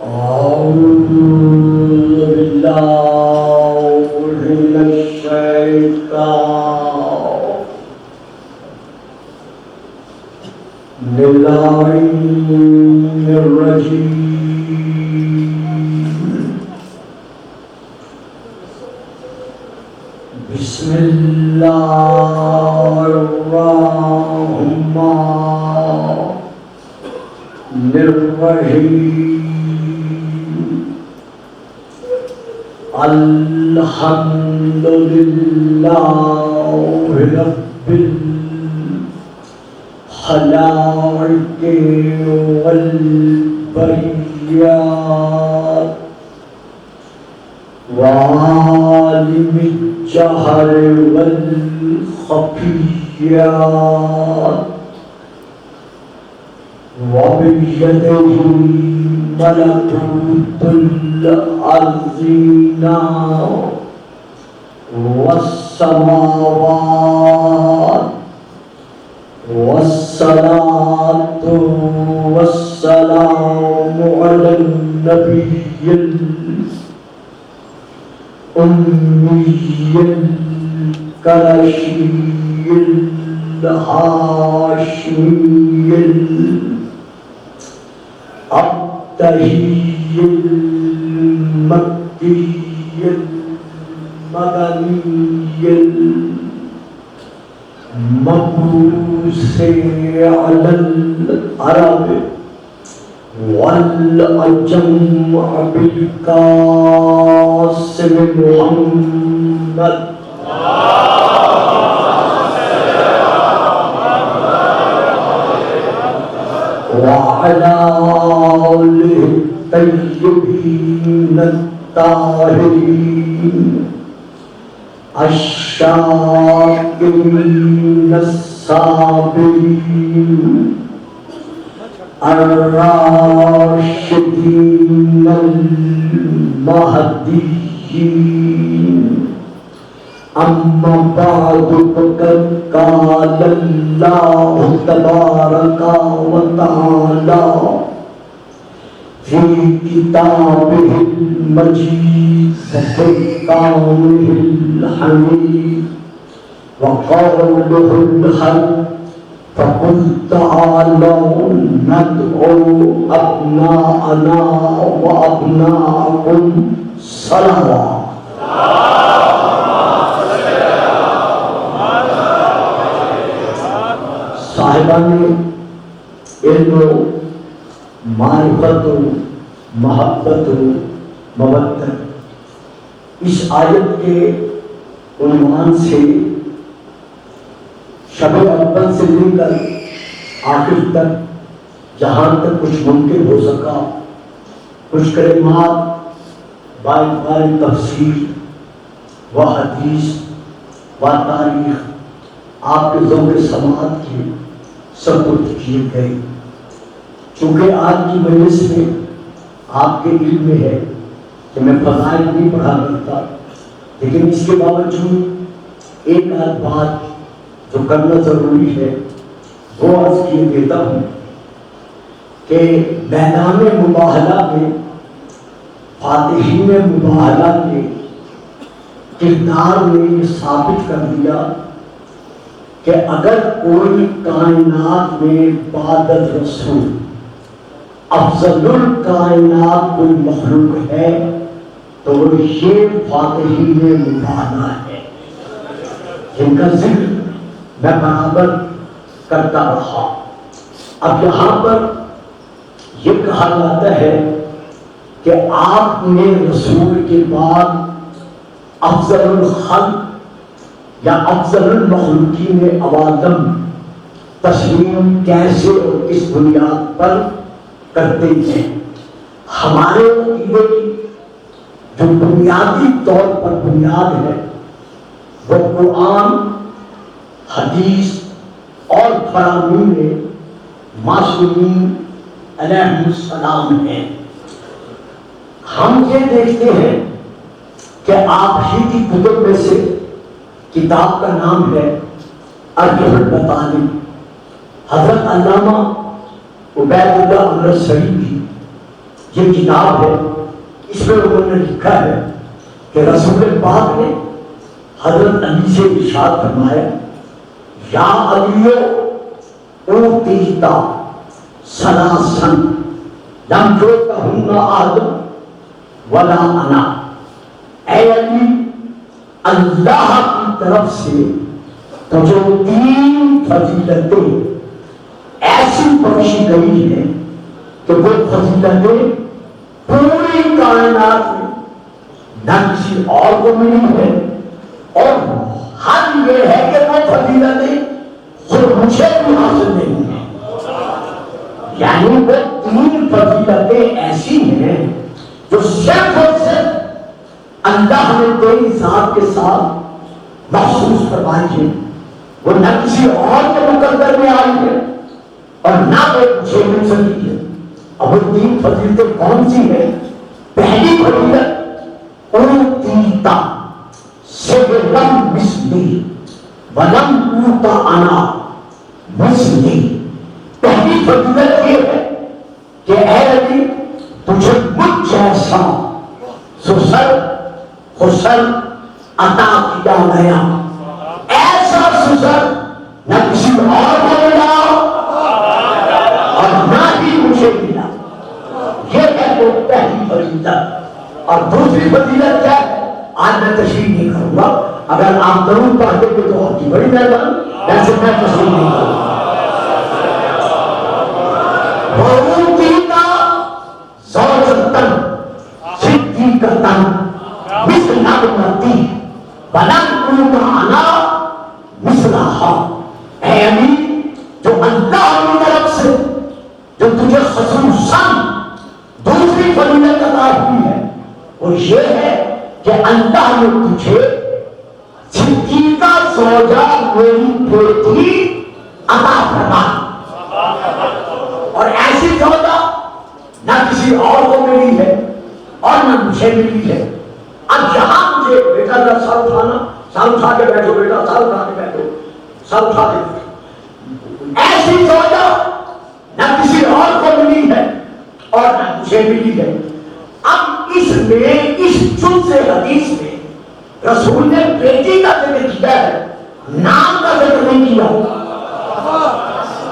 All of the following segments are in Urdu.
أعوذ بالله من الشيطان الرجيم. بسم الله الرحمن الرحيم. الحمد لله رب الخلائق والبريات وعالم الجهر والخفيات وبيده ملكوت الأرضين والسماوات. والصلاة والسلام على النبي الأمي القرشي الهاشمي الطهي المكي المدني المبعوث على العرب والعجم بالقاسم محمد وعلى آله الطيبين الطاهرين الشاكرين الصابرين الراشدين المهديين. أما بعد فقد قال الله تبارك وتعالى في كتابه المجيد وفرقانه الحميد وقوله الحق فقل تعالوا ندعو أبناءنا وأبناءكم صلوات. صاحبان علم و معرفت و محبت و مودت، اس آیت کے عنوان سے شب اول سے لے کر آخر تک جہاں تک کچھ ممکن ہو سکا کچھ کلمات باعتبار تفسیر و حدیث و تاریخ آپ کے ذوق سماعت کی سپرد کیے گئے. چونکہ آج کی مجلس میں آپ کے علم میں ہے کہ میں فضائل نہیں پڑھا کرتا، لیکن اس کے باوجود ایک آدھ بات جو کرنا ضروری ہے وہ عرض کیے دیتا ہوں کہ میدان مباہلہ میں فاتحین مباہلہ کے کردار نے یہ ثابت کر دیا کہ اگر کوئی کائنات میں بعد رسول افضل الکائنات کوئی مخلوق ہے تو وہ یہ فاتحین مباہلہ ہے، جن کا ذکر میں برابر کرتا رہا. اب یہاں پر یہ کہا جاتا ہے کہ آپ نے رسول کے بعد افضل الخلق یا افضل المخلوقین اوادم تسلیم کیسے اور کس بنیاد پر کرتے ہیں. ہمارے عقیدے کی جو بنیادی طور پر بنیاد ہے وہ قرآن، حدیث اور فرامین معصومین علیہ السلام ہیں. ہم یہ دیکھتے ہیں کہ آپ ہی کی کتب میں سے کتاب کا نام ہے ارجح المطالب. حضرت علامہ عبید اللہ امرتسری بھی یہ کتاب ہے، اس میں انہوں نے لکھا ہے کہ رسول پاک نے حضرت علی سے ارشاد فرمایا، یا علیو اوتیتا ثلاثن لم یؤتہن احد ولا انا، اے علی اللہ کی طرف سے تجھے 3 فضیلتیں ایسی بخشی گئی ہیں کہ وہ فضیلتیں پوری کائنات میں نہ کسی اور کو ملی ہے، اور حد یہ ہے کہ وہ فضیلتیں خود مجھے بھی حاصل نہیں ہیں۔ یعنی وہ 3 فضیلتیں ایسی ہیں جو صرف اور صرف اللہ نے تیری ذات کے ساتھ محسوس کروائی ہے، وہ نہ کسی اور کے مقدر میں آئی ہے اور نہ وہ مجھے مل سکی ہے۔ اب وہ 3 فضیلتیں کون سی ہیں؟ پہلی فضیلت اوتیتا سبلم مثلی ولم اوت انا مثلی، پہلی فضیلت یہ ہے کہ اے علی تجھے مجھ جیسا سسر حسن عطا کیا گیا، ایسا سسر نہ کسی اور کو ملا اور نہ ہی مجھے ملا۔ یہ ہے وہ پہلی فضیلت۔ اور دوسری فضیلت کیا ہے؟ آج میں تشریح نہیں کروں گا، اگر آپ ضرور پڑھتے ہوئے تو آپ کی بڑی مہربانی، ویسے میں تشریح نہیں کروں گا۔ وَأُوتِيتَ زَوْجَةً صِدِّيقَةً مِثْلَ ابْنَتِي وَلَمْ أُوتَ أَنَا مِثْلَهَا، اے علی جو اللہ کی طرف سے جو تجھے خصوصاً دوسری فضیلت عطا ہوئی ہے وہ یہ ہے کہ اللہ نے تجھے صدیقہ زوجہ میری بیٹی عطا فرمائی، اور ایسی زوجہ نہ کسی اور کو ملی ہے اور نہ مجھے ملی ہے۔ اب یہاں مجھے بیٹا کا سر اٹھانا، سر اٹھا کے بیٹھو بیٹا، سر اٹھا کے بیٹھو، سر اٹھا کے بیٹھو، ایسی زوجہ نہ کسی اور کو ملی ہے اور نہ مجھے ملی ہے۔ اب اس میں اس جز حدیث میں رسول نے بیٹی کا ذکر کیا ہے، نام کا ذکر نہیں کیا،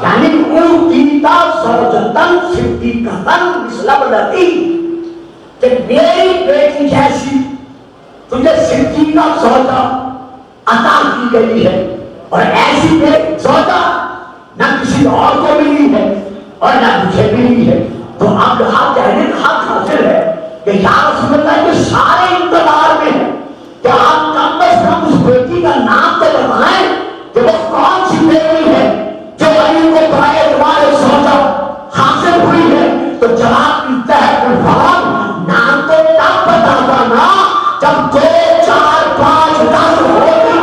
یعنی اوتیتا زوجتن صدیقۃ مثل ابنتی، کہ میری بیٹی جیسی تجھے صدیقہ زوجہ عطا کی گئی ہے، اور ایسی زوجہ نہ کسی اور کو ملی ہے اور نہ مجھے ملی ہے۔ تو اب یہاں کہنے کا حق حاصل ہے کہ یا رسول اللہ کے سارے انتظار میں ہے کہ آپ کم از کم اس بیٹی کا نام تو بتائیں کہ وہ کون سی بیٹی ہے جو علی کو برائے اعتبار زوجہ حاصل ہوئی ہے۔ تو جواب ملتا ہے الفاظ نام تو تب بتاتا نا جب 2 4 5 10 ہوگی،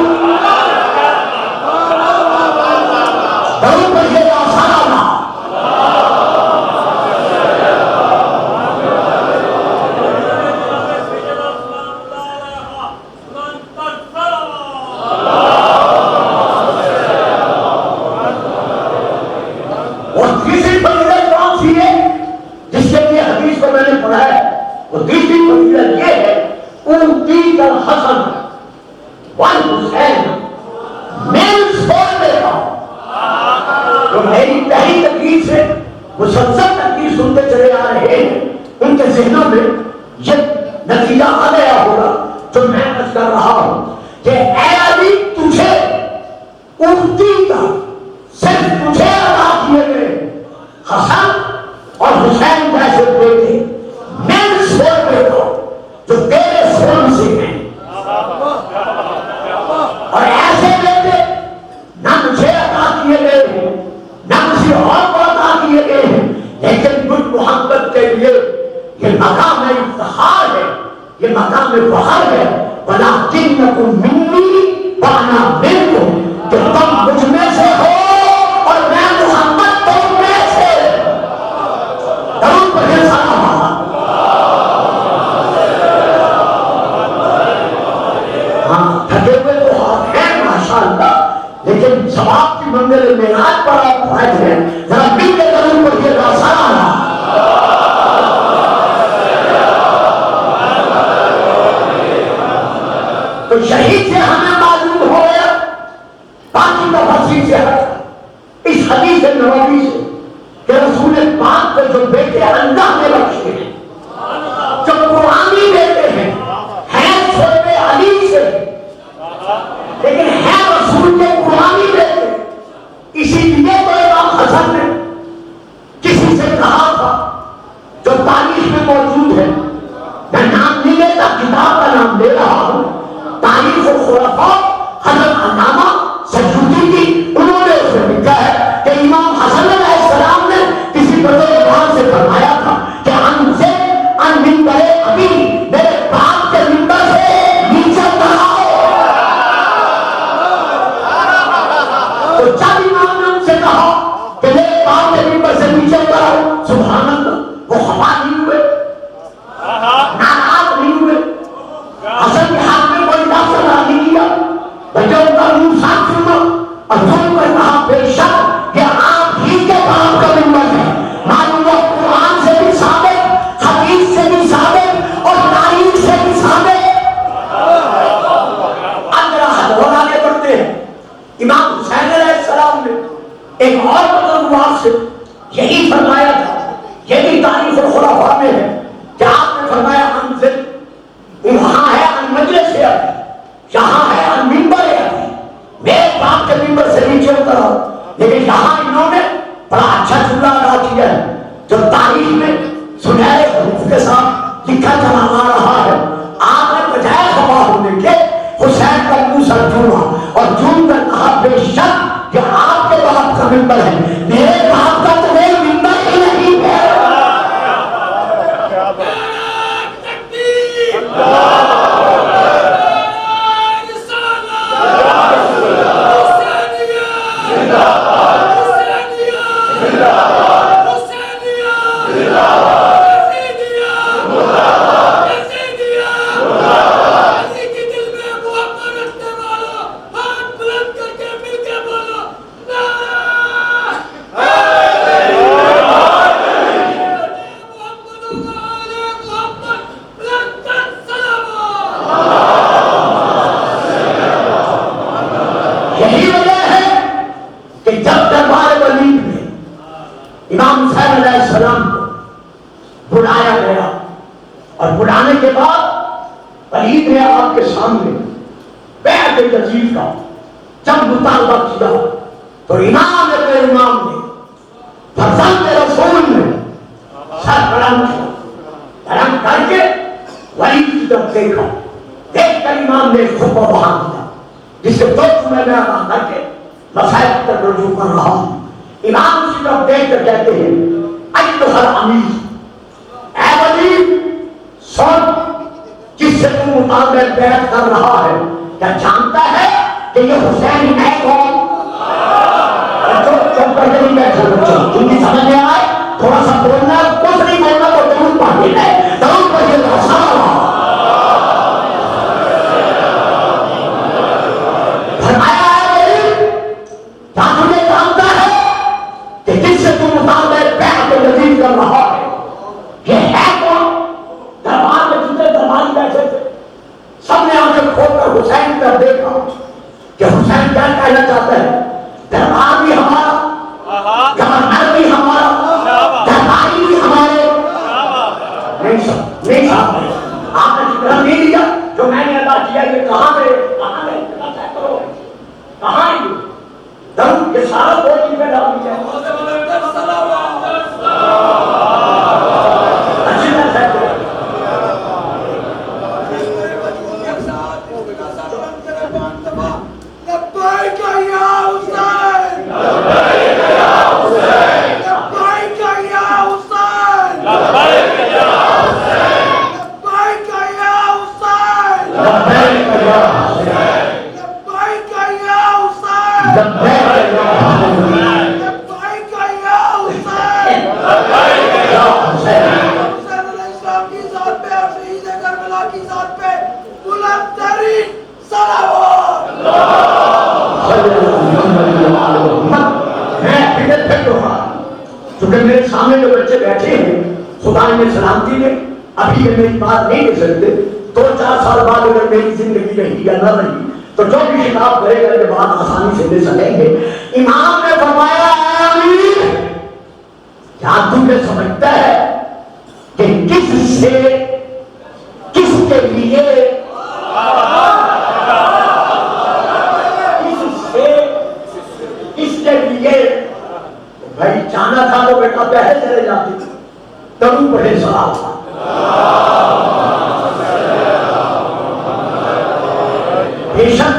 ضرور پڑھیے گا سارا۔ مسلسل تقریر سنتے چلے آ رہے ہیں، ان کے ذہنوں میں یہ نتیجہ آ گیا ہوگا جو میں عرض کر رہا ہوں کہ اے علی تجھے اوتیتا صرف تجھے عطا کیے گئے حسن اور حسین جیسے بیٹے میرے سول بیٹا جو تیرے سول سے ہیں، اور ایسے بیٹے نہ مجھے عطا کیے گئے ہیں نہ کسی اور کو عطا کیے گئے ہیں، لیکن مجھ محمد کے لیے یہ مقام افتخار ہے، یہ مقام فخر ہے۔ وَلَٰكِنَّكُم مِّنِّي وَأَنَا مِنكُم، کہ تم مجھ میں سے ہو اور میں محمد تم میں سے۔ درود پڑھیں سارا۔ ہاں تھکے ہوئے تو آپ ہیں ماشاءاللہ، لیکن ثواب کی منزل معراج پر آپ فائز ہیں، ذرا مل کے درود پڑھیے گا سارا۔ میں نام نہیں لیتا، کتاب کا نام لے رہا ہوں، تاریخ الخلفاء حضرت علامہ سیوطی کی، انہوں نے اس میں لکھا ہے کہ امام حسن علیہ السلام نے کسی بزرگوار سے فرمایا تھا کہ ان منبر ابھی میرے باپ کے منبر سے نیچے اتراؤ. تو جب امام نے ان سے کہا کہ میرے باپ کے منبر سے نیچے اتراؤ، سبحان اللہ، وہ خفا نہیں ہوئے، ناراض نہیں ہوئے. حسن کے ہاتھ میں کوئی لفظ نہیں کیا، بلکہ ان کا منہ صاف سنا اور سن کر کہا بے شک یہ آپ ہی کے باپ کا منبر ہے. معلوم ہوا قرآن سے بھی ثابت، حدیث سے بھی ثابت اور تاریخ سے بھی ثابت. اب ذرا اور آگے بڑھتے ہیں. امام حسین علیہ السلام نے ایک اور بزرگوار سے یہی فرمایا تھا، یہ بھی تاریخ الخلفاء میں ہے کہ آپ نے فرمایا انزل، وہاں ہے ان مجلس ہے، یہاں ہے ان منبر ہے، میرے باپ کے منبر سے نیچے اتر آؤ. لیکن یہاں انہوں نے بڑا اچھا جملہ ادا کیا ہے جو تاریخ میں سنہرے حروف کے ساتھ لکھا چلا آ رہا ہے. آپ نے بجائے خفا ہونے کے حسین کا منہ سر جھوما اور جھوم کر کہا بے شک یہ آپ کے باپ کا منبر ہے، میرے باپ کا تو کوئی منبر ہی نہیں ہے.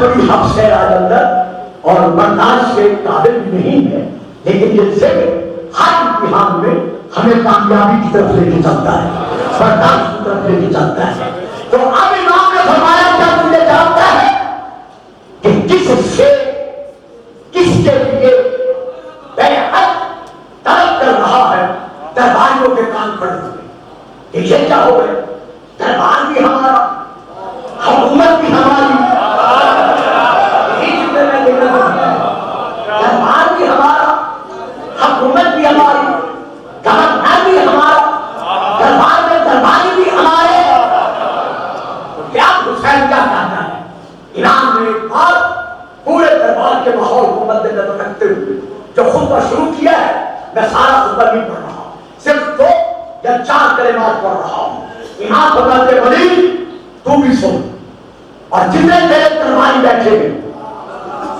بڑی حفظ ہے آج اندر اور برداشت کے قابل بھی نہیں ہے، لیکن یہ ذکر ہر امتحان میں ہمیں کامیابی کی طرف لے کے چلتا ہے، برداشت کی طرف لے کے چلتا ہے۔ تو اب امام نے فرمایا کیا تجھے جانتا ہے کہ کس سے کس کے لیے بیعت طلب کر رہا ہے؟ درباریوں کے کان کھڑے ہوئے کہ یہ کیا ہو گئے؟ دربار بھی ہمارا، حکومت بھی ہماری، دربار بھی ہمارا، حکومت بھی ہماری، گورنر بھی ہمارا، دربار میں درباری بھی ہمارے۔ تو کیا حسین کیا کہتا ہے؟ امام نے ایک بار پورے دربار کے ماحول کو مد نظر رکھتے ہوئے جو خطبہ شروع کیا ہے، میں سارا خطبہ نہیں پڑھ رہا، صرف 2 یا 4 کلمات پڑھ رہا ہوں۔ امام فرماتے ہیں ولی تو بھی سن، اور جتنے تیرے درباری بیٹھے ہیں،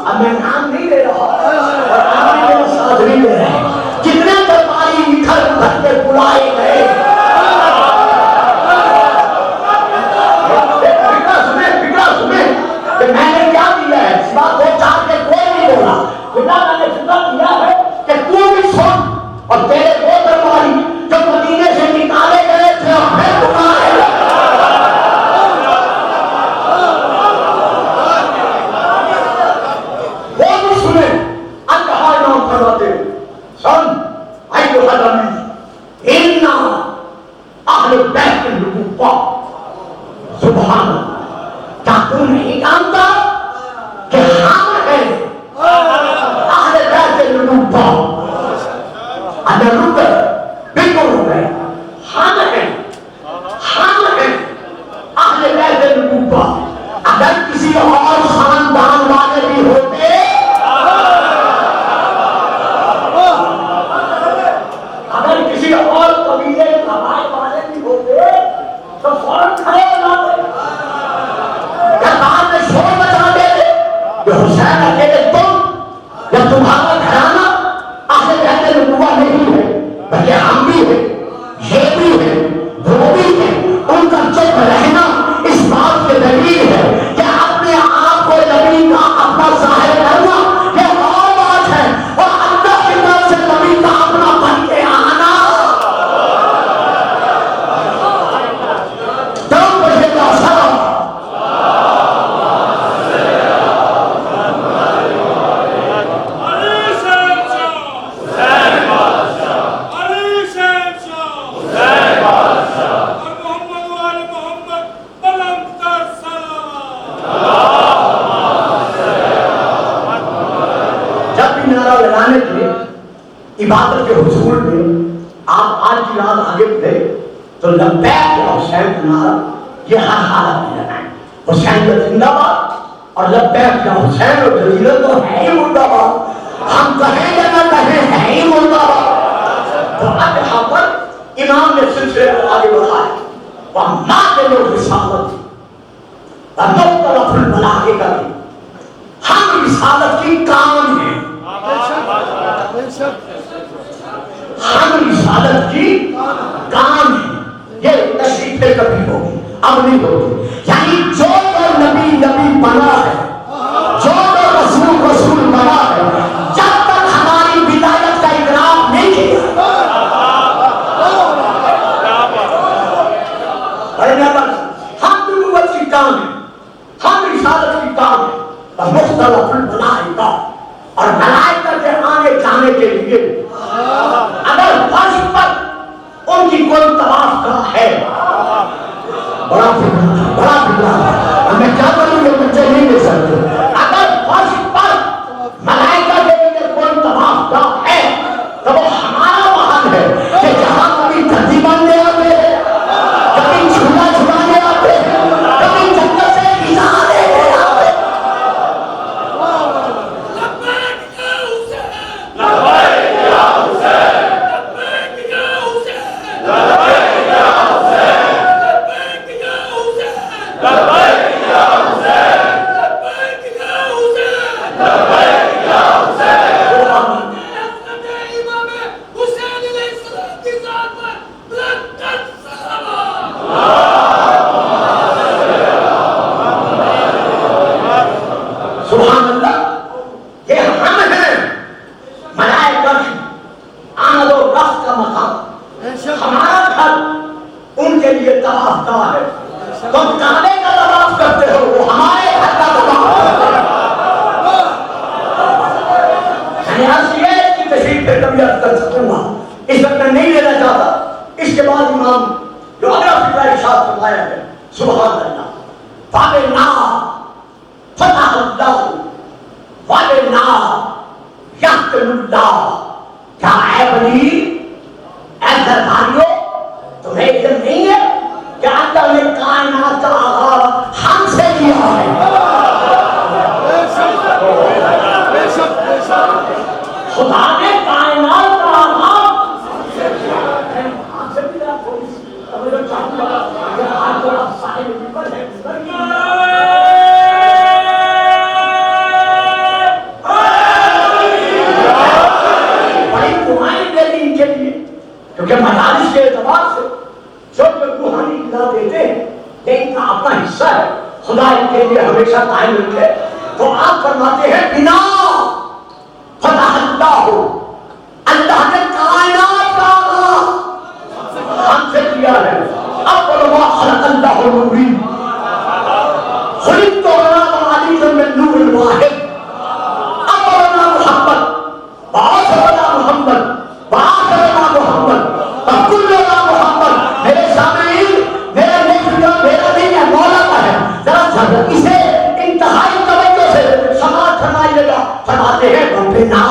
اب میں نام نہیں لے رہا اور آپ بھی میرا ساتھ نہیں لے رہے، جتنے درباری نکھر ابھر کے بلائے گئے، فکرہ سنیں کہ میں نے کیا دیا ہے، سوا 2-4 کے کوئی نہیں بولا، میں نے فکرہ دیا ہے کہ تو بھی سن، اور تیرے 2 درباری جو مدینے سے نکالے گئے تھے اور پھر بلائے گئے، وہ بھی سنیں۔ انتہا امام فرماتے سن ایھا النبی انا اہل بیت النبوہ، سبحان اللہ، کیا تو نہیں جانتا کہ ہم ہیں اہل بیت النبوہ؟ اگر رک گئے بالکل رک گئے، ہم ہیں اہل بیت النبوہ۔ اگر کسی اور خاندان والے بھی ہوتے، اگر کسی اور قبیلے قبائل والے بھی ہوتے تو فوراً کھڑے ہو جاتے، دربار میں شور مچا دیتے کہ حسین اکیلے تم یا تمہارا گھرانہ اہل بیت النبوہ نہیں ہے، بلکہ ہم بھی ہیں، یہ بھی ہیں، وہ بھی ہیں۔ ان کا چپ رہنا اس بات کی دلیل ہے کہ اپنے آپ کو نبی کا اپنا ظاہر کرنا یہ اور بات ہے، اور اللہ کی طرف سے نبی کا اپنا بن کے آنا۔ دم بجے کا سلام، لگانے کے عبادت کے حصول میں آپ آج کی رات آگے بڑھے تو لبیک یا حسین کا نعرہ یہ ہر حالت میں لگائیں، حسین کا زندہ باد، اور لبیک یا حسین اور جزیرہ تو ہے ہی مردہ باد، ہم کہیں یا نہ کہیں ہے ہی مردہ باد۔ تو اب یہاں پر امام نے سلسلے کو آگے بڑھایا، وَمَا دِلُ رِسَالَتِ وَمُخْتَلَفُ الْمَلَائِكَةِ، ہم رسالت کی کام ہیں، ہم رسالت کی کام ہے، یہ تشریف کبھی ہوگی، اب نہیں ہوگی، یعنی جو نبی نبی بنا ہے، جو رسول رسول بنا ہے، جب تک ہماری ولایت کا اقرار نہیں کیا، ہم نبوت کی کام ہے، ہم رسالت کی کام ہے، مختلف الملائکہ، اور ملائکہ کے آنے جانے کے لیے اگر فرش پر ان کی کوئی طواف کا ہے، بڑا فکرہ ہے، میں کیا کروں یہ بچے نہیں دے سکتے، اگر فرش پر ملائکہ کے لیے کوئی طواف کا ہے تو وہ ہمارا محل ہے کہ جہاں کبھی دھرتی بننے آتے ہیں، کبھی جھولا جھلانے آتے ہیں، کبھی جنت سے ویزا لینے آتے ہیں۔ کے لیے طواف کا ہے. تم کعبے کا طواف کرتے ہو, وہ ہمارے گھر کا طواف ہے. اس کی تشریح پہ کبھی عرض کر سکوں گا, اس وقت میں نہیں لینا چاہتا. اس کے بعد امام جو اگلا فکرہ ارشاد فرمایا ہے, سبحان اللہ, فَبِنَا فَتَحَ اللَّهُ وَبِنَا يَحْكِمُ اللَّهُ. کیا ہے بنی اے درباریوں, تمہیں علم نہیں ہے کہ اللہ نے کائنات کا آغاز ہم سے کیا ہے. خدا نے کائنات کا آغاز بڑی دعائیں دے دی ان کے لیے, کیونکہ مدارس کے اعتبار سے جو روحانی اطلاع دیتے ہیں یہ ان کا اپنا حصہ ہے, خدا ان کے لیے ہمیشہ قائم رکھے. تو آپ فرماتے ہیں بنا فتح اللہ, اللہ نے کائنات کا ہم سے کیا ہے. اول ما خلق اللہ نوری خلقت انا عزیزا من نور الواحد. امرنا محمد بعثنا محمد بعثنا محمد فكلنا محمد. میرے سامعین, میرا نہیں ہے, مولا کا ہے, ذرا اسے انتہائی توجہ سے سماعت فرمائیے گا. فرماتے ہیں ربنا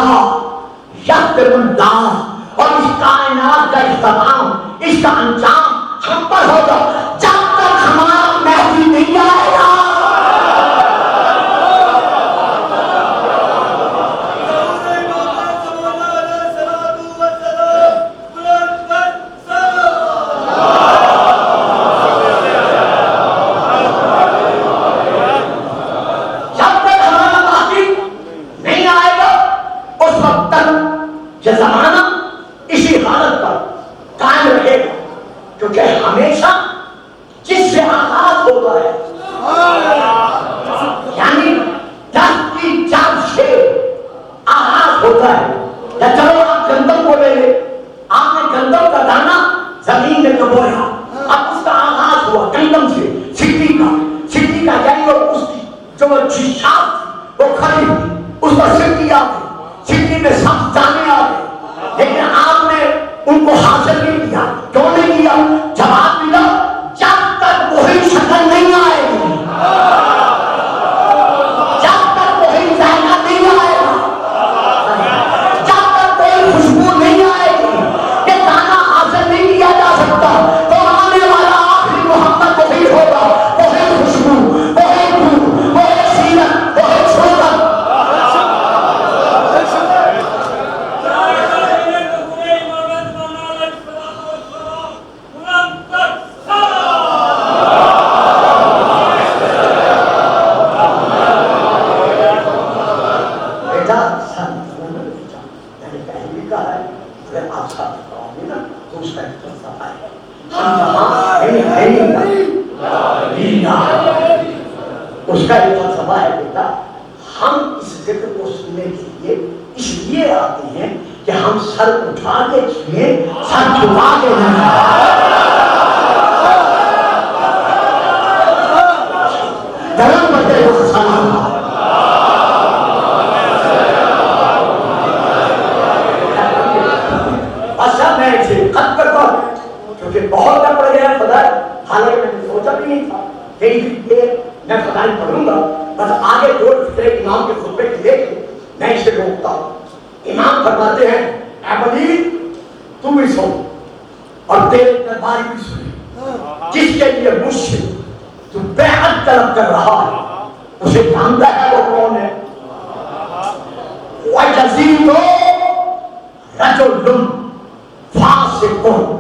یقدر اللہ, اور اس کائنات کا اختتام, اس کا انجام ہم پر ہوگا جب تک ہمارا مہدی نہیں آئے گا. یہ زمانہ اسی حالت پر قائم رہے گا, کیونکہ ہمیشہ جس سے آغاز ہوتا ہے, یعنی دست کی جب سے آغاز ہوتا ہے. یا چلو آپ گندم کو لے لیں, آپ نے گندم کا دانا زمین میں ڈبویا, اب اس کا آغاز ہوا گندم سے, سٹی کا یعنی وہ اس کی جو شاخ تھی وہ کھڑی ہوئی, اس پر سٹی آ گئی, سٹی میں سب جانے آ گئے, لیکن آپ نے ان کو حاصل نہیں کیا. کیوں نہیں کیا؟ جواب ملا جب تک وہی شکل نہیں آئے گی, جب تک وہی ذائقہ نہیں آئے گا, جب تک کوئی خوشبو نہیں آئے گی, یہ دانا حاصل نہیں کیا جا سکتا. تو آنے والا آخری محمد وہی ہوگا, وہی خوشبو, وہی بو, وہی سیرت, وہی صورت. اس کا یہ فلسفہ ہے بیٹا, ہم اس ذکر کو سننے کے لیے اس لیے آتے ہیں کہ ہم سر اٹھا کے سنیں, سر جھکا کے نہیں. دھرم بتے ہو سلام. اچھا میں اسے ختم کرتا ہوں کیونکہ بہت ٹائم پڑ گیا خدا, حالانکہ میں نے سوچا بھی نہیں تھا کہ میں خدا پڑھوں گا, بس آگے دو فکرے امام کے خطبے کے لے کے میں اسے روکتا ہوں. امام فرماتے ہیں اے بنی تم بھی سو اور تیرے درباری بھی سنے, جس کے لیے مجھ سے تو بیعت طلب کر رہا ہے اسے جانتا ہے وہ کون ہے. وَيَزِيدُ رَجُلٌ فَاسِقٌ.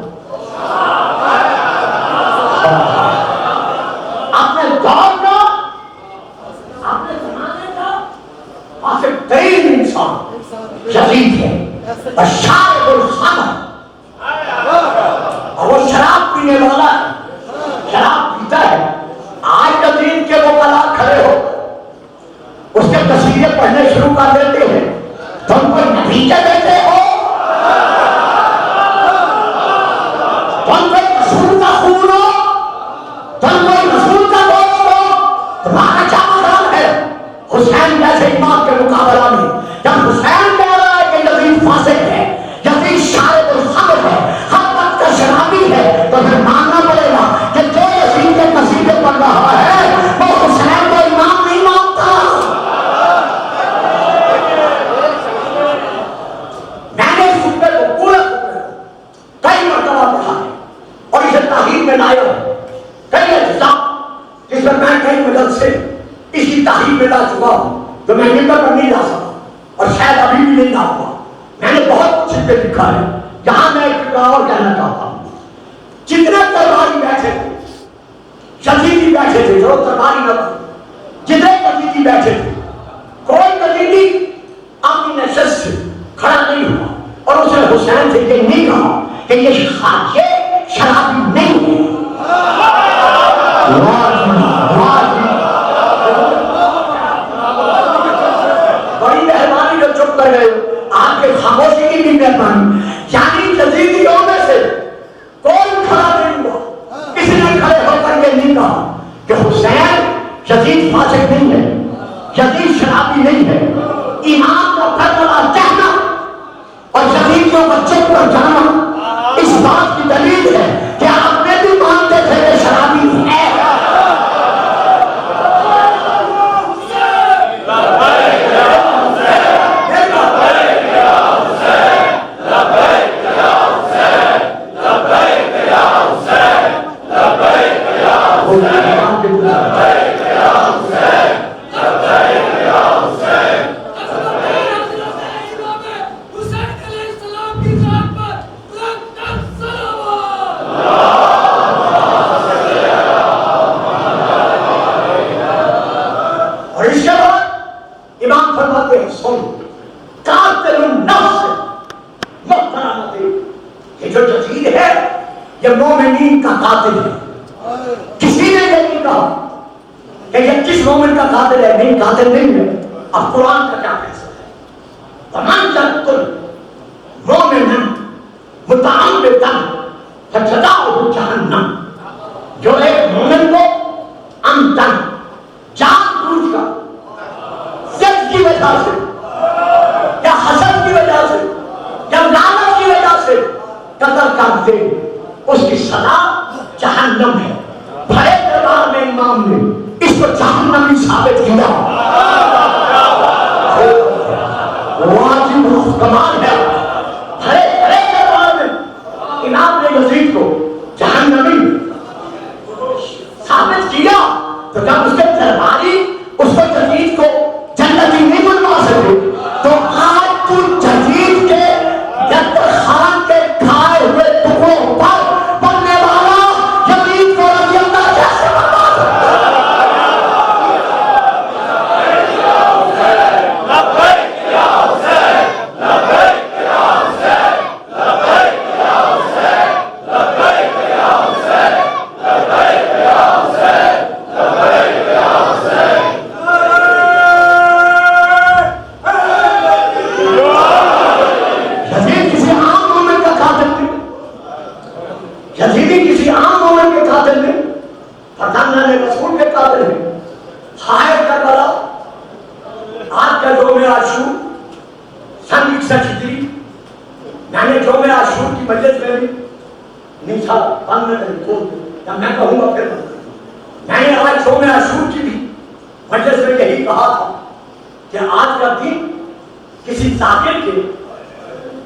آپ نے دور کا, آپ نے زمانے کا فاسق ترین انسان یزید ہے, شارب الخمر, اور وہ شراب پینے والا ہے, شراب پیتا ہے. آج کا دن کے وکلا کھڑے ہو اس کے تصویریں پڑھنے شروع کر دیتے ہیں, تم کوئی نتیجہ دیتے ہو, تم کوئی رسول کا خون ہو. تحریر میں لایا ہوں کئی اجزاء جس میں کئی مدد سے اسی تحریر میں لا چکا ہوں جو میں نمبر پر نہیں لا سکا اور شاید ابھی بھی نہیں لا ہوا. میں نے بہت کچھ پہ لکھا ہے. یہاں میں ایک اور کہنا چاہتا ہوں, جتنے درباری بیٹھے تھے یزیدی بیٹھے تھے, جو درباری نہ تھے, جتنے یزیدی بیٹھے تھے, کوئی یزیدی اپنی نشست سے کھڑا نہیں ہوا اور اس نے حسین سے یہ نہیں کہا کہ یہ خارجے شرابی نہیں ہے. بڑی مہربانی جو چپ کر گئے, آپ کے خاموشی کی بھی مہربانی. یعنی یزیدیوں میں سے کوئی کھڑا نہیں ہوا, کسی نے کھڑے ہو کر یہ نہیں کہا کہ حسین یزید فاسق نہیں ہے, یزید شرابی نہیں ہے. امام کا کربلا کہنا اور یزیدیوں کا چپ کر جانا اس بات کی دلیل ہے کہ آپ نے بھی مانتے تھے کہ شرابی ہے. قاتل نہیں ہے. اب قرآن کا کیا فیصلہ ہے؟ وَمَنْ يَقْتُلْ مُؤْمِنًا مُتَعَمِّدًا فَجَزَاؤُهُ جَهَنَّمُ. جو ایک مومن کو عمدن جان بوجھ کر ضد کی وجہ سے یا حسد کی وجہ سے یا لعنت کی وجہ سے قتل کر دے, اس کی سزا جہنم ہے. بڑے دربار میں امام نے اس کو جہنمی ثابت کیا. واجب کمال ہے. بڑے بڑے دربار میں امام نے یزید کو جہنمی ثابت کیا, تو جب اس کے درباری اس کو یزید کو جنتی نہیں بنوا سکے, تو آج تو یزید کے یزدخان کے کھائے ہوئے ٹکڑوں پر بننے والا یزید کو رضی اللہ کیسے بنوا سکتا ہے؟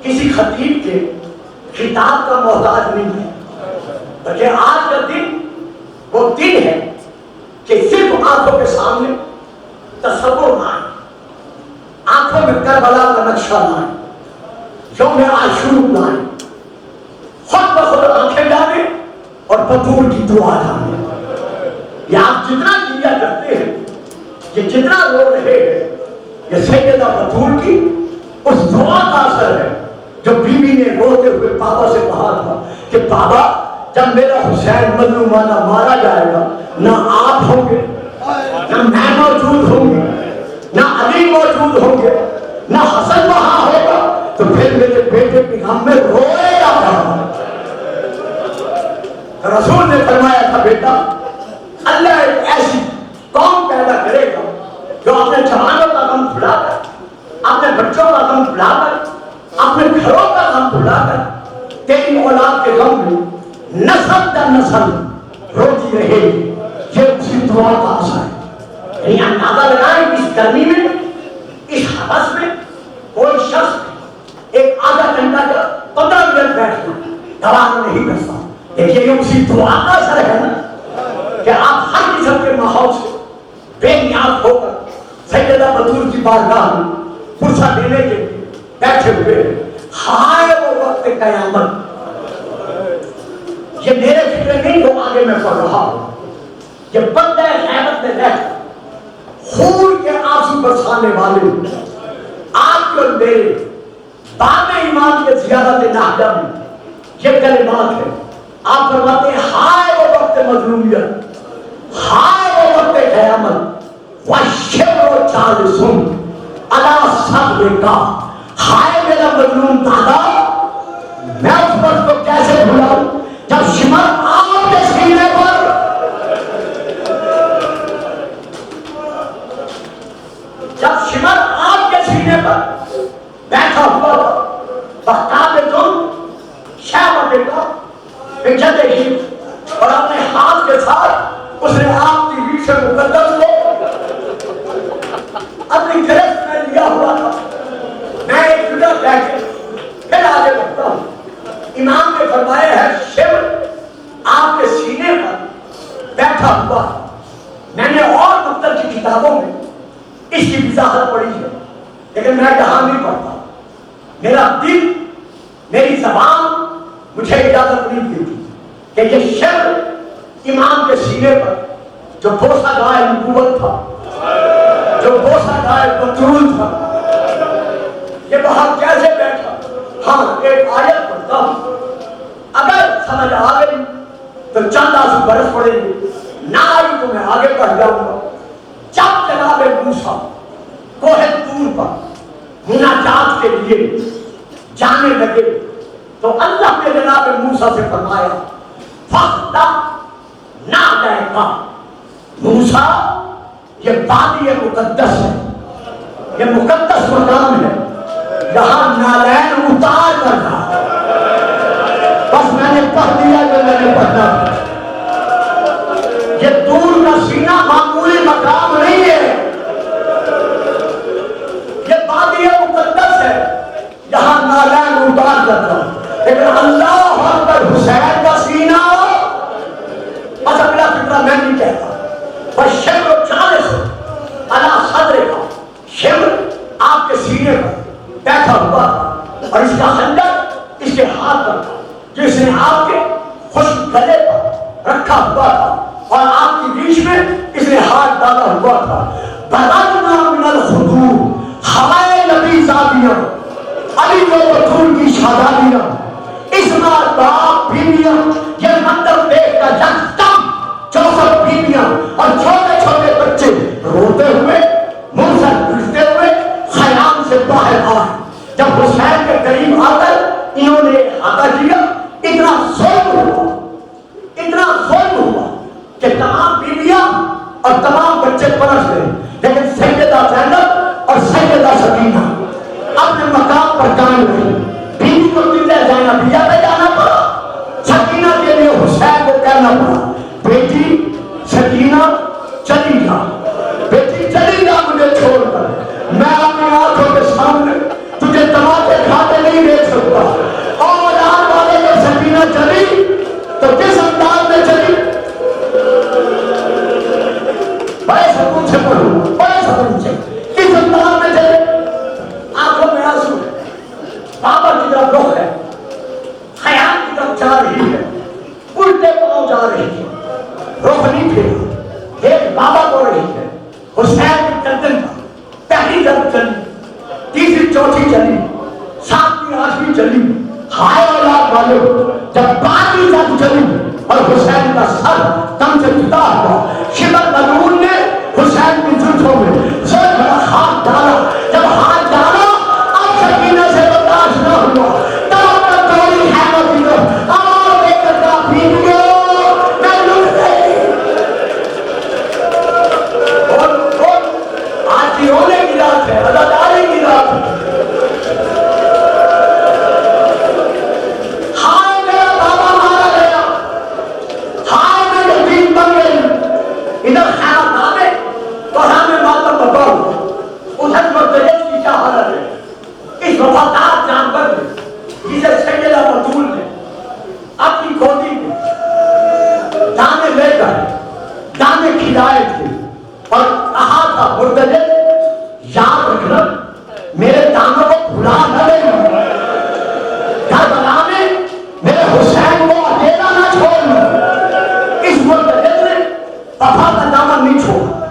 کسی خطیب کے خطاب کا محتاج نہیں ہے, بلکہ آج کا دن وہ دن ہے کہ صرف آنکھوں کے سامنے تصور نہ آئے, آنکھوں میں کربلا کا نقشہ نہ آئے, یوم عاشور نہ آئے, خود بخود آنکھیں ڈالے اور بطول کی دعا ڈالے. یہ آپ جتنا کیا کرتے ہیں, یہ جتنا رو رہے ہیں, یہ سیدہ بطول کی اس دعا کا اثر ہے جو بی بی نے روتے ہوئے بابا سے کہا تھا کہ بابا جب میرا حسین مظلومانہ مارا جائے گا, نہ آپ ہوں گے, نہ میں موجود ہوں گی, نہ علی موجود ہوں گے, نہ حسن وہاں ہوگا, تو پھر میرے بیٹے کی غم میں روئے گا کہاں؟ رسول نے فرمایا تھا بیٹا اللہ ایک ایسی قوم پیدا کرے گا جو اپنے جوانوں کا غم بھلا کر, اپنے بچوں کا غم بھلا کر, اپنے گھروں کا غم بھلا کر تیری اولاد کے غم میں نسل در نسل روتی رہے گی. یہ اسی دعا کا اثر ہے. یعنی اندازہ لگائیں اس گرمی میں, اس حوث میں کوئی شخص ایک آدھا گھنٹہ کا 15 منٹ بیٹھنا گوارا نہیں کرتا. دیکھیے یہ اسی دعا کا اثر ہے نا کہ آپ ہر قسم کے ماحول سے بے نیاز ہو کر سیدہ بطول کی بارگاہ میں فرصت دینے کے لیے بیٹھے ہوئے ہائے وہ وقت قیامت. یہ میرے فکر نہیں جو آگے میں پڑھ رہا ہوں، یہ بندہ غیبت میں رہ خون کے آنسو برسانے والے آپ کو میرے باب ایمان کے زیادت ناہدہ میں یہ کلمات ہے. آپ فرماتے ہیں ہائے وہ وقت مظلومیت، ہائے وہ وقت قیامت، وَالشِّبْرُ جَالِسٌ عَلَىٰ صَدْرِكَ. ہائے میرا مظلوم دادا، میں اس وقت کو کیسے بھلاؤں جب شمر آپ کے سینے پر بیٹھا ہوا بختاب تم شہوت کا بجد ہی اور اپنے ہاتھ کے ساتھ اس نے آپ کی ریش مقدس کو اپنی گرفت میں لیا ہوا تھا. میں ایک جگہ بیٹھ کے پھر آگے بڑھتا ہوں. امام نے فرمایا ہے شبر آپ کے سینے پر بیٹھا ہوا. میں نے اور مقتل کی کتابوں میں اس کی وضاحت پڑھی ہے لیکن میں یہاں نہیں پڑھتا. میرا دل میری زبان مجھے اجازت نہیں دیتی کہ یہ شبر امام کے سینے پر جو بوسہ گائے نبوت تھا، جو بوسہ گائے بطول تھا، یہ وہاں کیسے بیٹھا. ہاں ایک آیت پڑھتا ہوں، اگر سمجھ آ گئی تو چند آنسو برس پڑیں گے، نہ آئی تو میں آگے بڑھ جاؤں گا. جب جناب موسیٰ کوہ طور پر مناجات کے لیے جانے لگے تو اللہ نے جناب موسیٰ سے فرمایا فَخْتَ نَعْلَيْكَ. موسیٰ یہ وادی مقدس ہے، یہ مقدس مقام ہے، یہاں نالین اتار کرنا. بس میں نے پڑھ دیا جو میں نے پڑھنا. یہ دور کا سینہ معمولی مقام نہیں ہے، یہ وادی مقدس ہے، یہاں نالین اتار کرنا. لیکن اللہ اکبر حسین کا سینہ بس اگلا فکرہ میں نہیں کہتا. بس شبر جالس علی صدرک، شبر آپ کے سینے پر بیٹھا ہوا اور اس کا خنجر اس کے ہاتھ پر جس نے آپ کے خشک گلے پر رکھا ہوا تھا اور آپ کی ریش میں اس نے ہاتھ ڈالا ہوا تھا. بلغنا من الخدور ہوائے نبی زادیاں، علی و بطول کی شادابیاں، اسمار باپ بیویاں، یہ منظر دیکھ کر یکدم 64 بیویاں اور چھوٹے چھوٹے بچے روتے ہوئے منہ سے گھستے ہوئے خیام سے باہر آئے. جب حسین کے قریب آ کر انہوں نے احاطہ کیا، اتنا ظلم ہوا کہ تمام بیویاں اور تمام بچے پرس گئے. لیکن سیدہ زینب اور سیدہ سکینہ اپنے مقام پر قائم رہی. بیوی کو قبلہ زینبیہ پہ جانا پڑا، سکینہ کے لیے حسین کو کہنا پڑا بیٹی سکینہ چلی جا، بیٹی چلی جا مجھے چھوڑ کر. میں اپنی آنکھوں کے سامنے تجھے تماچے کھاتے نہیں دیکھ سکتا. اور آن والے جب سکینہ چلی تو کس انداز میں چلی؟ بڑے سکون سے پڑھو، بڑے سکون سے. کس انداز میں چلی؟ آنکھوں میں آنسو ہے، بابا کی طرف رخ ہے، خیال کی طرف جا رہی ہے، الٹے پاؤں جا رہی ہے، رخ نہیں پھیرا، ایک بابا کو رہی ہے. حسین کی گردن پر پہلی ضرب چلی، تیسری چوتھی چلی، ساتویں آٹھویں چلی. ہائے اولاد والو، جب بارہویں ضرب چلی اور حسین کا سر دم سے جدا ہوا، شبر ملعون نے حسین کی زلفوں میں زور بڑا ہاتھ ڈالا. جب ہاتھ ڈالا اب سکینہ سے برداشت نہ ہوا، تب اپنا توڑی حیمت کی طرف آؤ بے قدرہ بیویوں میں لٹ گئی. آج کی رونے کی رات ہے، عزاداری کی رات ہے. ہائے میرا بابا مارا گیا، ہائے میں یتیم بن گئی. لے کر دانے کھلائے تھے اور کہا تھا مرتضی یاد رکھنا میرے دانوں کو بھلا نہ دینا، کربلا میں میرے حسین کو اکیلا نہ چھوڑنا۔ اس مرتضی نے وفا کا دامن نہیں چھوڑا،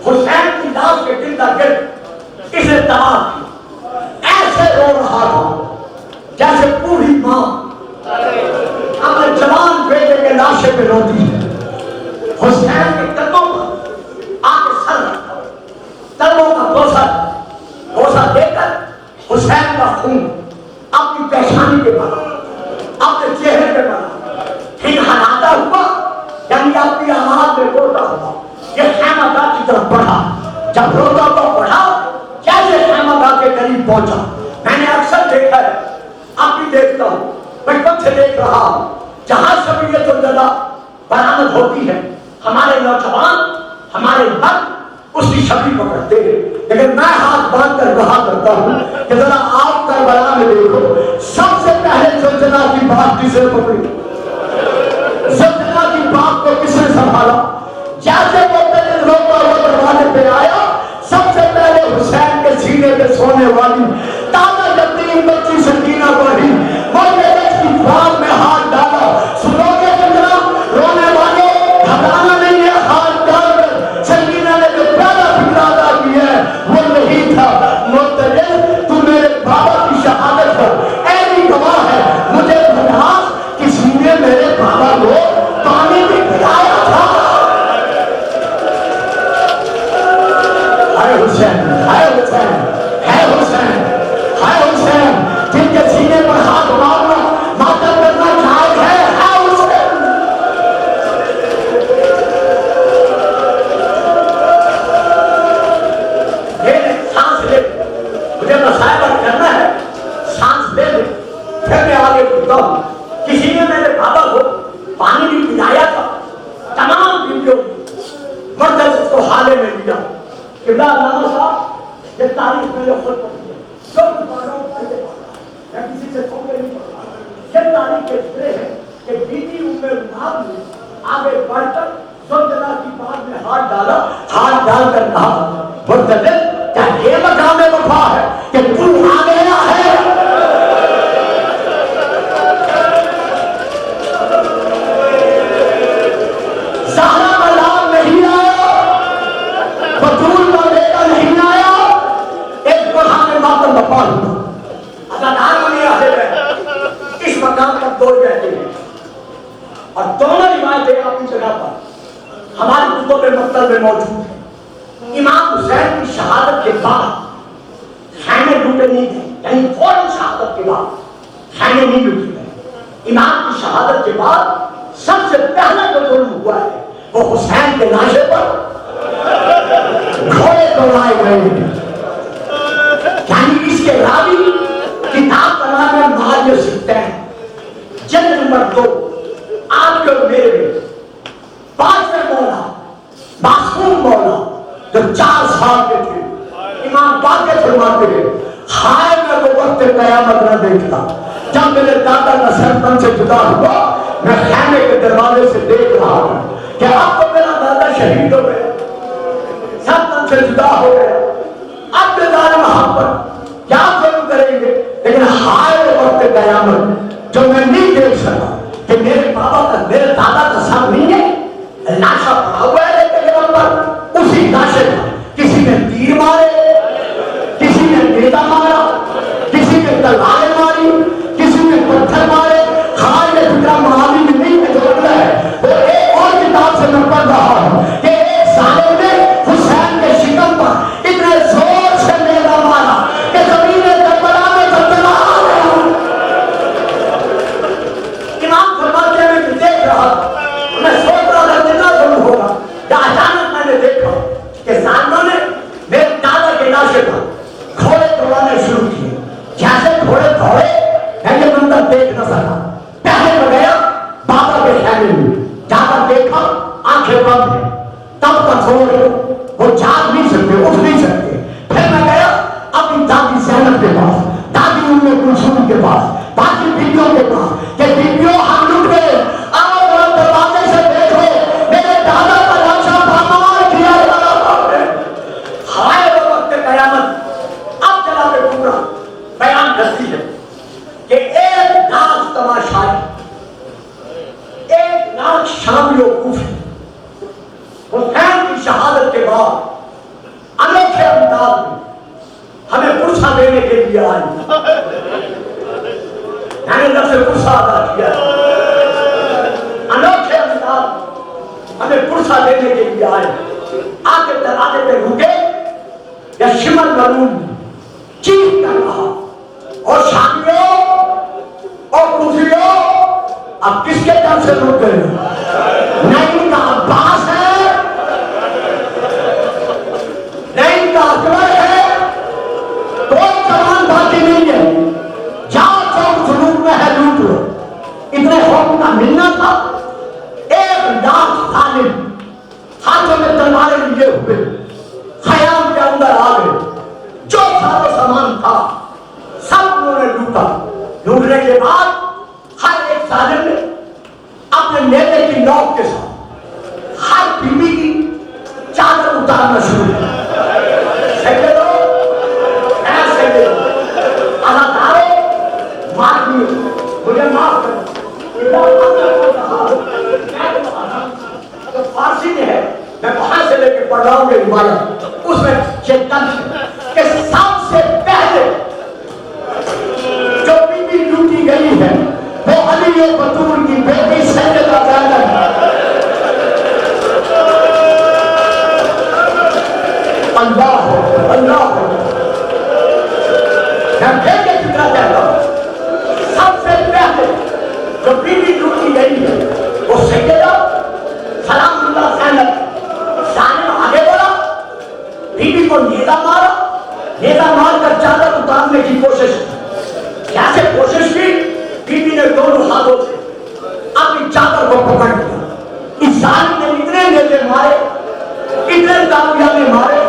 حسین کی لاش کے گرد گرد اسے تباہ کیا، ایسے رو رہا تھا جیسے پوری ماں اپنے جوان بیٹے کے لاشے پہ روتی ہے۔ حسین کے قدموں پر آ کے سر رکھا، قدموں کا بوسہ دے کر حسین کا خون اپنی پیشانی پہ بنا، اپنے چہرے پہ بنا، پھر ہلاتا ہوا یعنی اپنی آواز میں روتا ہوا یہ خیمہ گاہ کی طرف بڑھا۔ جب روتا ہوا بڑھا جیسے خیمہ گاہ کے قریب پہنچا، میں نے اکثر دیکھا ہے، اب بھی دیکھتا ہوں، بچپن سے دیکھ رہا ہوں، جہاں شبیعت الجزا برآمد ہوتی ہے ہمارے نوجوان ہمارے مرد اس کی شبیہ کو کرتے ہیں، لیکن میں ہاتھ باندھ کر کہا کرتا ہوں کہ ذرا آپ کربلا میں دیکھو سب سے پہلے زلزلہ کی بات کس نے پکڑی، زلزلہ کی بات کو کس نے سنبھالا؟ جیسے وہ روتا ہوا دروازے پہ آیا سب سے پہلے حسین کے سینے پہ سونے والی تازہ یتیم بچی سکینہ بڑھی وہ کی بات میں ہاتھ ڈالا۔ سنو گے جنرا رونے والے گھبرانا نہیں ہے، ہاتھ ڈال کر سکینہ نے جو پہلا فکر ادا کیا ہے وہ نہیں تھا مرتضی تو میرے بابا کی شہادت پر ایسی گواہ ہے، مجھے بتا کسی نے میرے بابا کو پانی بھی پلایا تھا۔ ہائے حسین، ہائے حسین، ہے حسین، ہے حسین، جن کے سینے پر ہاتھ مارنا ماتم کرنا جائز ہے حسین۔ سانس لے، مجھے مصائبہ کرنا ہے، سانس لے لے، پھر میں آگے بڑھتا ہوں۔ کسی نے میرے بابا کو پانی بھی پلایا تھا، تمام بیویوں مرتضی کو حالے میں لیا۔ قبلہ علامہ صاحب یہ تاریخ میں نے خود پڑھی ہے، سب پڑھ رہا ہوں پہلے پڑھ رہا ہوں، میں کسی سے کہوں گا نہیں پڑھ رہا ہوں۔ یہ تاریخ کے ذکر ہے کہ بی بی ام رومان نے آگے بڑھ کر زلزلہ کی بات میں ہاتھ ڈالا، ہاتھ ڈال کر کہا مرتضی کیا یہ مقام وفا ہے کہ تو آ گیا ہے؟ زہرا کا لال نہیں آیا، بطول کا بیٹا نہیں آیا، ایک بڑھانے ماتم بپا ہوا۔ ادادار میں آتے ہیں اس مقام پر دو کہتے ہیں اور دونوں روایتیں اپنی جگہ پر ہماری کتب مکتب میں موجود ہیں۔ امام حسین کی شہادت کے بعد خیمے لوٹے نہیں گئے، یعنی فوراً شہادت کے بعد خیمے نہیں لوٹے گئے۔ امام کی شہادت کے بعد سب سے پہلا جو ظلم ہوا ہے وہ حسین کے لاشے پر گھوڑے دوڑائے گئے ہیں۔ یعنی اس کے راوی کتاب کا نام ہے معالیہ ستین، جلد نمبر 2، آپ کے اور میرے میں باقر مولا معصوم مولا جو 4 سال کے تھے، امام باقر فرماتے ہیں ہائے میں وہ وقت قیامت نہ دیکھتا جب میرے دادا کا سر تن سے جدا ہوا، میں خیمے کے دروازے سے دیکھ رہا ہوں کہ اب تو میرا دادا شہید ہو گیا، سر تن سے جدا ہو گیا، اب بیدار محبت کیا ضرور کریں گے، لیکن ہائے وہ وقت قیامت جو میں نہیں دیکھ سکا کہ میرے بابا کا میرے دادا کا سر نہیں ہے، لاشا پڑا ہوا ہے لیکن پر اسی لاشے کا کسی نے تیر مارے، کسی نے نیزہ مارا، کسی نے تلوار ماری، کسی نے پتھر مارے۔ خواہ یہ فکرہ معالی میں نہیں ہے جو اگلا ہے، وہ ایک اور کتاب سے میں پڑھ رہا ہوں کہ ایک ظالم نے حسین کے شکم پر اتنے زور سے نیزہ مارا کہ زمین کربلا میں زلزلہ آ گیا۔ امام فرماتے ہیں کہ دیکھ رہا میں سوچ رہا تھا کتنا ظلم ہوگا، یا اچانک میں نے دیکھا کہ ظالموں نے میرے دادا کے لاشے پر گھوڑے دوڑانے شروع کیے۔ جیسے گھوڑے دوڑے میں یہ منظر دیکھ نہ سکا، پہلے میں گیا بابا کے خیمے میں، جا کر دیکھا آنکھیں بند ہیں، تب کا زور ہے، وہ جاگ نہیں سکتے، اٹھ نہیں سکتے۔ پھر میں گیا اپنی دادی زینب کے پاس، دادی ام کلثوم کے پاس، باقی بیویوں کے پاس کہ بیویوں ہم لٹ گئے، آؤ دروازے سے دیکھو کوفی حسین کی شہادت کے بعد انوکھے انداز میں ہمیں پرسہ دینے کے لیے آئی. میں نے لفظ پرسہ ادا کیا. انوکھے انداز ہمیں پرسہ دینے کے لیے آئے. آگے دروازے پہ رکے یا شمر مرون چیخ کر رہا اور شامیوں اور کوفیوں اب کس کے ڈر سے رک گئے؟ نہیں کا عباس ہے، نہیں کا اکبر ہے، کوئی زمان باقی نہیں ہے. جہاں چوک جنوب میں ہے لوٹ لو. اتنے خوف کا ملنا تھا. 1,00,000 ظالم ہاتھوں میں تلواریں لیے ہوئے خیام کے اندر آ گئے. جو سارا سامان تھا سب انہوں نے لوٹا. لوٹنے کے بعد ہر ایک ظالم نے اپنے نیزے کی نوک کے ساتھ ہر بیوی کی چادر اتارنا شروع کیا. سیدو ایسے اداکاروں معاف مجھے معاف کرو. فارسی میں ہے، میں وہاں سے لے کے پڑھ رہا ہوں یہ روایت. اس میں یہ تنظ ہے کہ سب سے پہلے جو بیوی لوٹی گئی ہے وہ علی و بطول کی بیٹی سیدہ زینب ہے. اللہ ہو اللہ ہو. میں پھر یہ فکر کہتا ہوں سب سے پہلے جو بیوی لوٹی گئی ہے وہ سیدہ سلام اللہ زینب. ظالم آگے بڑھا، بیوی کو نیزہ مارا، نیزہ مار کر چادر اتارنے کی کوشش کی. کیسے کوشش کی؟ بیوی نے دونوں ہاتھوں سے اپنی چادر کو پکڑ لیا. اس ظالم نے اتنے نیزے مارے، اتنے تالیاں مارے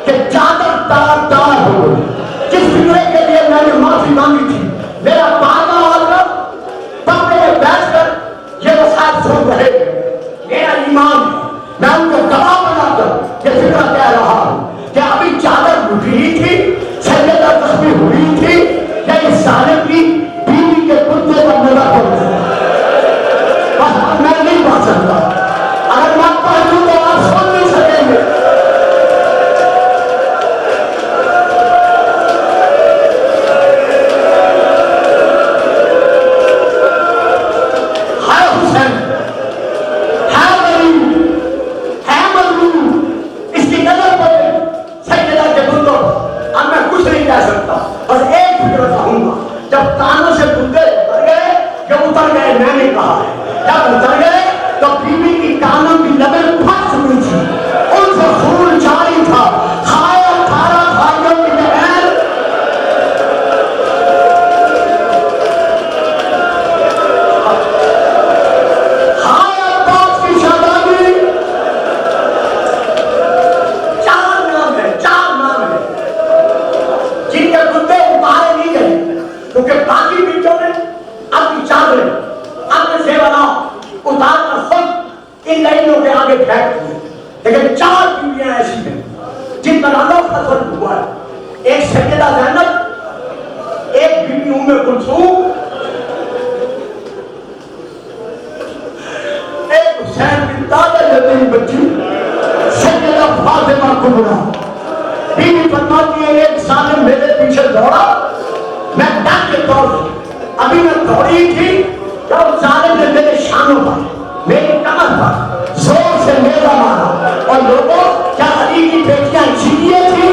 کہ چادر تار تار ہو گئی. جس فکرے کے لیے میں نے معافی مانگی تھی میرا پاگا والا پکڑے میں بیٹھ کر یہ وسائل سن رہے تھے. میرا ایمان میں ان کو گواہ بنا کر یہ فکر کہہ رہا ہوں کہ ابھی چادر لٹی ہی تھی، سیدہ زخمی ہوئی تھی یا اس ظالم کی بیوی کے کتے پر نظر پڑ گئی. بس اب میں نہیں پڑھ سکتا. اگر میں پڑھ دوں تو آپ سن نہیں سکیں گے. لیکن 4 بیویاں ایسی ہیں جن پر انوکھا ظلم ہوا ہے. ایک سیدہ زینب، ایک بیوی ام کلثوم، ایک حسین کی تازہ یتیم بچی سیدہ فاطمہ کبریٰ. بیوی فرماتی ہے ایک ظالم میرے پیچھے دوڑا، میں ڈر کے دوڑ ابھی میں دوڑی تھی جب ظالم نے میرے شانوں پر میری کمر پر زور سے نیزہ مارا. اور لوگوں کیا علی کی بیٹیاں اسی لیے تھی؟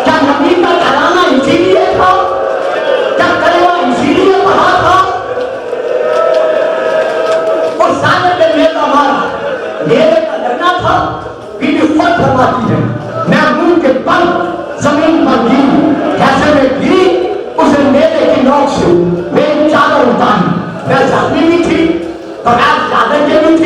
کیا نبی کا گھرانہ اسی لیے تھا؟ کیا کلمہ اسی لیے پڑھا تھا؟ اور ظالم نے نیزہ مارا، نیزے کا لگنا تھا. بیوی خود فرماتی ہے میں منہ کے بل زمین پر گری، جیسے میں گری اسے نیزے کی نوک سے میری چادر اتاری. میں زخمی بھی تھی، بغیر چادر کے بھی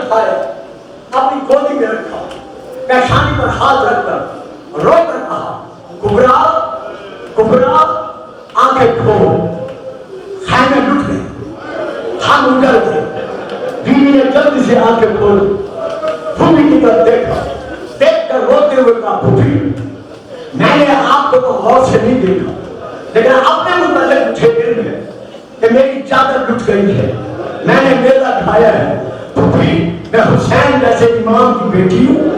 اٹھایا, اپنی گودی میں رکھا, پیشانی پر ہاتھ رکھ کر رو کر کہا, کبرا کبرا آنکھیں کھول. خیمے لٹ گئے, ہم اجڑ گئے. بیوی نے جلدی سے آنکھیں کھول, پھوپھی کی طرف دیکھا, دیکھ کر روتے ہوئے کہا, پھوپھی میں نے آپ کو تو غور سے نہیں دیکھا, لیکن اپنے متعلق مجھے علم ہے کہ میری چادر لٹ گئی ہے, میں نے میلا کھایا ہے. پھوپھی میں حسین جیسے امام کی بیٹی ہوں,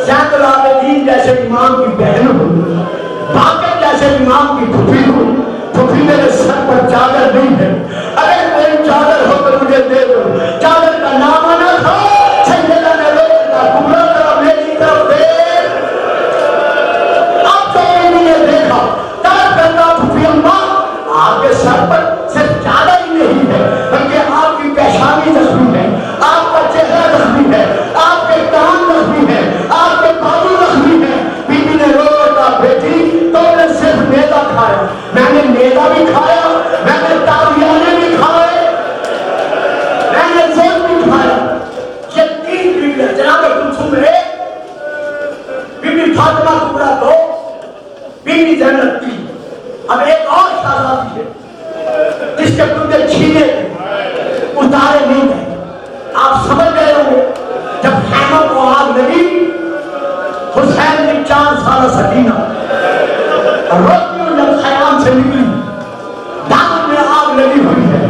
زین العابدین جیسے امام کی بہن ہوں, باقر جیسے امام کی پھوپھی ہوں. پھوپھی میرے سر پر چادر نہیں ہے, اگر کوئی چادر ہو تو مجھے دے دو. چادر کا نام نہ تھا. سیدہ نے روکا, کبرا ذرا میری طرف دیکھ. اب تو انہوں نے دیکھا, طرف کرتا پھوپھی اماں آپ کے سر پر صرف چادر ہی نہیں ہے بلکہ آپ کی پیشانی زخمی ہے, آپ کا چہرہ زخمی ہے, آپ کے کان زخمی ہے, آپ کے بازو زخمی ہے. بیوی نے رو کر کہا, بیٹی تو نے صرف میدا کھایا, میں نے میدا بھی کھایا, میں نے تاویانے بھی کھائے, میں نے زور بھی کھایا. یہ تین بیوی ہے. جناب کلثوم ایک, بی بی فاطمہ کبریٰ دو, بی بی زینب تین. اب ایک اور شہزادی ہے جس کے کندے چھینے اتارے نہیں گئے. آپ سمجھ گئے ہوں گے جب خیموں کو آگ لگی, حسین کی 4 سالہ سکینہ روتی ہوئی جب خیام سے نکلی, دامن میں آگ لگی ہوئی ہے,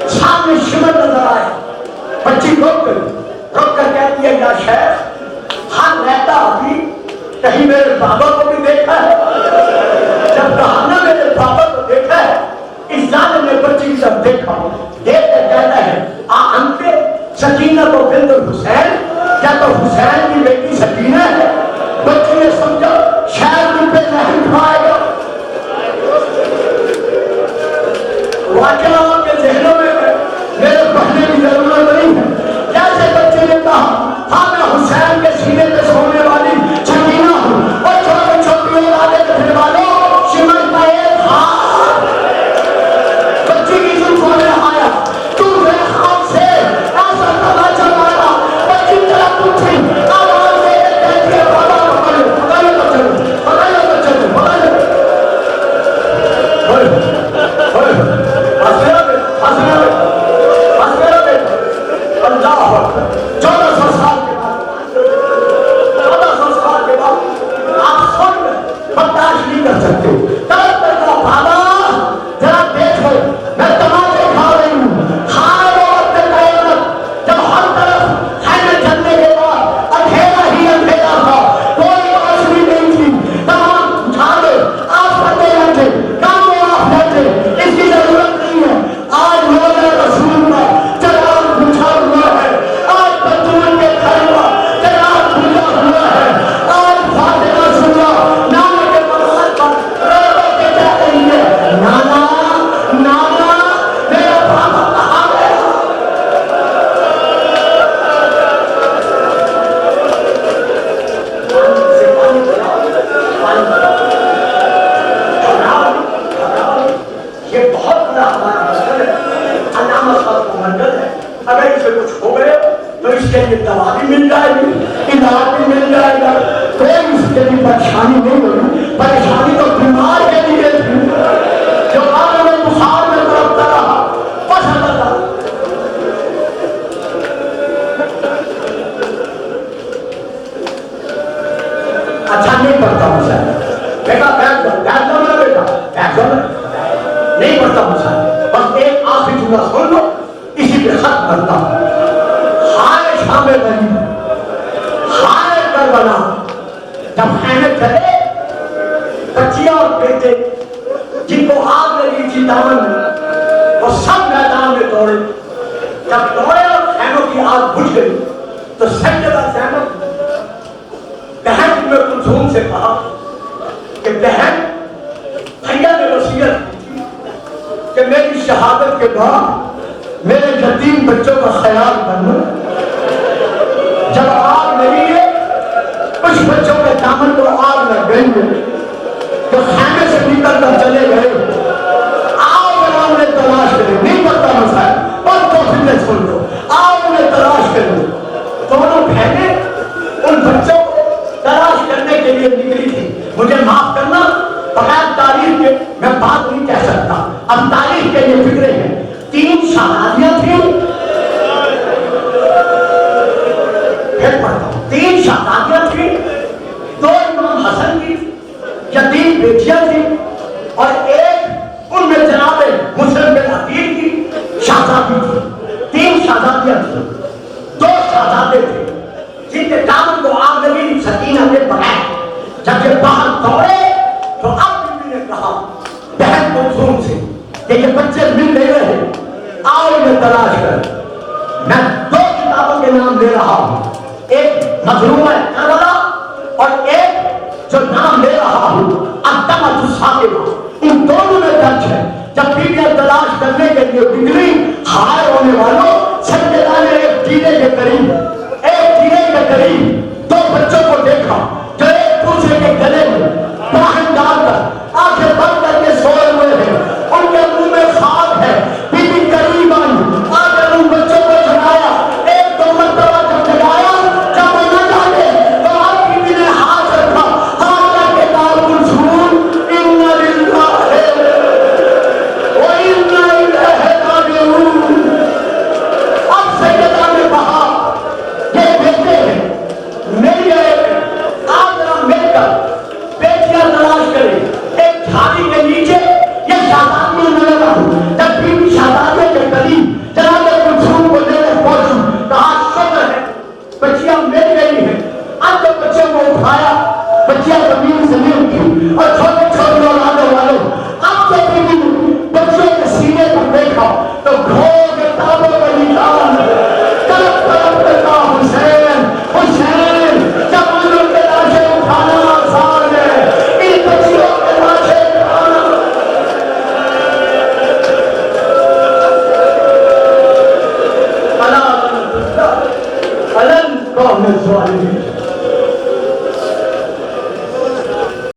سامنے شمر نظر آئے. بچی روک کر کہتی ہے, یا شیخ ہاں رہتا ابھی کہیں میرے بابا کو بھی دیکھا ہے. جب کہا نا میرے بابا کو دیکھا ہے, اس ظالم نے بچی کی طرف دیکھا, دیکھ کر کہتا ہے, انتے سکینہ کو بنت الحسین, کیا تو حسین کی بیٹی سکینہ ہے. بچی نے سمجھا شاید ان پہ رحم کھائے گا. واقعہ آپ کے ذہنوں میں میرے پڑھنے کی ضرورت نہیں ہے. جیسے بچے نے کہا, ہاں میں حسین کے سینے پہ سونے والی سکینہ ہوں, اور چھوٹے چھوٹی اولادیں رکھنے والوں شمر کا ایک ہاتھ. بچی کی زلفوں میں آیا, تو میرے خواب سے ایسا تماچا مارا. بچی طرف اٹھی, آواز دے کے کہتی ہے, بابا پکڑ لو, پکڑ لو بچے کو, پکڑ لو بچے کو, پکڑ لو. اللہ اکبر. 1400 سال کے بعد, 1400 سال کے بعد آپ سن برداشت نہیں کر سکتے. طرف کا بابا ذرا دیکھو, میں تماشے کھا رہی ہوں. ہائے وقت قیامت جب ہر طرف خیمے جلنے کے بعد اندھیرا ہی اندھیرا تھا, کوئی روشنی نہیں تھی. تمام جھاڑے آپ پتے رکھے, کاموں آپ رکھے, اس کی ضرورت نہیں ہے. آج روزہ رسول کا چراغ بجھا ہوا ہے, آج بچوں کے گھر کا چراغ بجھا ہوا ہے, آج فاطمہ سنا نانا کے مقصد پر رو رو کے کہہ رہی ہے, نانا نانا میرا بابا کہاں گیا. یہ بہت بڑا ہمارا مسئلہ ہے, علامہ صاحب کو منزل ہے. اگر اسے کچھ ہو گئے تو اس کے لیے دوا بھی مل جائے گی, علاج بھی مل جائے گا. کوئی اس کے لیے پریشانی نہیں ہوگی. پریشانی تو بیمار کے لیے تھی جو عالم بخار میں تڑپتا رہا. بس اللہ اچھا نہیں پڑتا مسئلہ. بیٹا بیٹھ جاؤ نا, بیٹا بیٹھ جاؤ نا, نہیں پڑتا مسئلہ. بس ایک آخری جملہ سن لو, اسی پہ ختم کرتا ہوں. ہائے شام غریب, ہائے کربلا, جب خیمے چلے بچیاں اور بیٹے جن کو آگ لگی تھی دامن میں, وہ سب میدان میں دوڑے. جب دوڑے اور خیموں کی آگ بجھ گئی تو سیدہ زینب بہن میں کلثوم سے کہا کہ بہن, بھیا نے وصیت کی تھی کہ میری شہادت کے بعد میرے یتیم بچوں کا خیال کرنا. جب آگ لگی ہے, کچھ بچوں کے دامن کو آگ لگ گئی ہے جو خیمے سے نکل کر چلے گئے. آؤ انہیں تلاش کریں, نہیں پڑتا مسائل, اور تو پھر سن لو, آؤ انہیں تلاش بات نہیں کہہ سکتا. اب تاریخ کے یہ فکرے ہیں. 3 شہزادیاں تھیں. پھر پڑھتا ہوں. 3 شہزادیاں تھیں. 2 امام حسن کی یتیم بیٹیاں تھیں اور ایک ان میں جناب مسلم بن عقیل کی شہزادی تھی. 3 شہزادیاں تھیں. 2 شہزادے تھے جن کے دامن کو آگ لگی سکینہ نے بنایا. جب یہ باہر دوڑے تو اب بیوی نے کہا بہن کلثوم سے کہ یہ بچے مل نہیں رہے, آؤ انہیں تلاش کر. میں 2 کتابوں کے نام دے رہا ہوں, ایک مظلومہ کربلا اور ایک جو نام لے رہا ہوں الدمۃ الصادقہ. ان دونوں میں درج ہے جب بیویاں تلاش کرنے کے لیے نکلی, ہائے ہونے والوں, سجدہ نے ایک ٹیلے کے قریب